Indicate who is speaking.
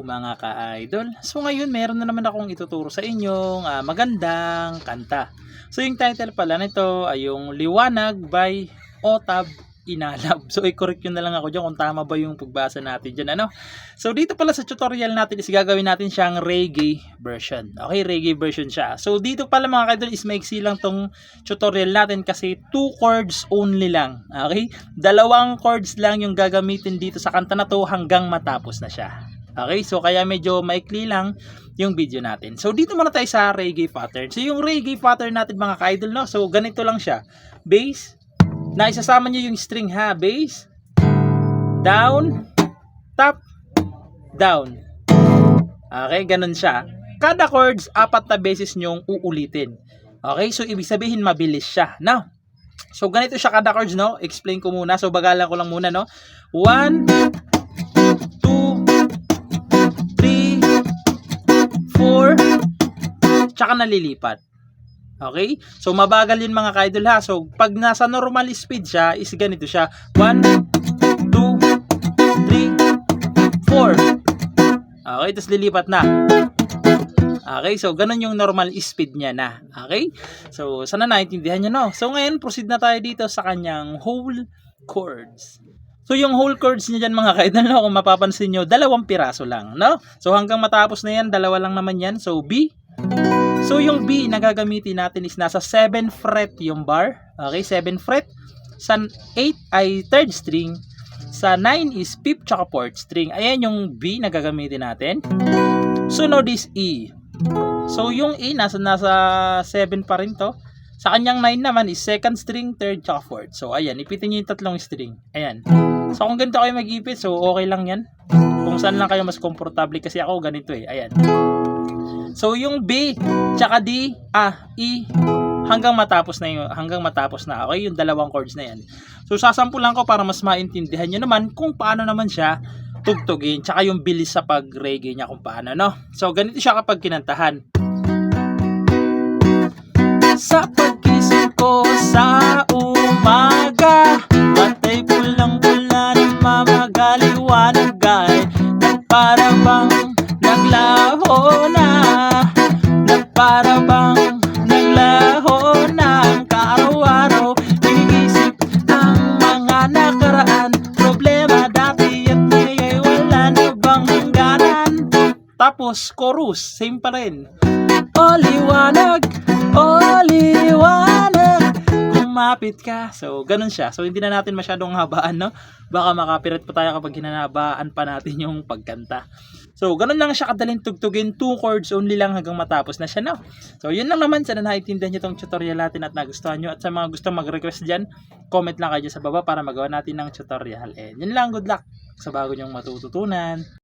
Speaker 1: mga ka-idol. So ngayon meron na naman akong ituturo sa inyong magandang kanta. So yung title pala nito ay yung Liwanag by Otab Inalab. So i-correct yun na lang ako dyan kung tama ba yung pagbasa natin dyan. Ano? So dito pala sa tutorial natin is gagawin natin siyang reggae version. Okay, reggae version siya. So dito pala mga ka-idol is maiksi lang tong tutorial natin kasi 2 chords only lang. Okay? 2 chords lang yung gagamitin dito sa kanta na to hanggang matapos na siya. Okay, so kaya medyo maikli lang yung video natin. So dito muna tayo sa reggae pattern. So yung reggae pattern natin mga ka-idol, no? So ganito lang siya. Bass, na isasama nyo yung string ha. Bass, down, top, down. Okay, ganun siya. Kada chords, 4 na beses nyong uulitin. Okay, so ibig sabihin mabilis siya. Now, so ganito siya kada chords, no? Explain ko muna. So bagalan ko lang muna, no? 1, 2, 3, 4, tsaka nalilipat. Okay? So mabagal yun mga ka-idol ha. So pag nasa normal speed siya, is ganito siya. 1, 2, 3, 4. Okay? Tapos lilipat na. Okay? So ganun yung normal speed niya na. Okay? So sana naintindihan nyo, no? So ngayon, proceed na tayo dito sa kanyang whole chords. So yung whole chords niya dyan mga ka-idol, no? Kung mapapansin nyo, 2 piraso lang, no? So hanggang matapos na yan, 2 lang naman yan. So B. So yung B na gagamitin natin is nasa 7th fret yung bar. Okay, 7th fret. Sa 8 ay 3rd string. Sa 9 is 5th tsaka 4th string. Ayan yung B na gagamitin natin. Sunod is E. So yung E nasa 7 pa rin to. Sa kanyang 9 naman is 2nd string, 3rd tsaka 4th. So ayan, ipitin nyo yung 3 string. Ayan. So kung ganito kayo mag-ipit, so okay lang yan. Kung saan lang kayo mas komportable kasi ako ganito eh. Ayan. So yung B tsaka D, E hanggang matapos na okay, yung 2 chords na yan. So sasampulan ko para mas maintindihan niyo naman kung paano naman siya tugtugin, tsaka yung bilis sa pag-reggae niya kung paano, no? So ganito siya kapag kinantahan. Sa pagkising ko sa umaga, matay pulang-pula ni mama galiwanag ay para bang naglaho na, para bang naglaho na ang kaaraw-araw. Iniisip ang mga nakaraan, problema dati at ngayon wala na bang hangganan. Tapos chorus, same pa rin. O liwanag, kumapit ka. So ganun siya. So hindi na natin masyadong habaan, no? Baka makapirat pa tayo kapag hinanabaan pa natin yung pagkanta. So ganun lang siya kadaling tugtugin. 2 chords only lang hanggang matapos na siya, no? So yun lang naman. Sana naiintindihan nyo itong tutorial natin at nagustuhan nyo. At sa mga gusto mag-request dyan, comment lang kayo sa baba para magawa natin ng tutorial. And yun lang, good luck sa bago nyong matututunan.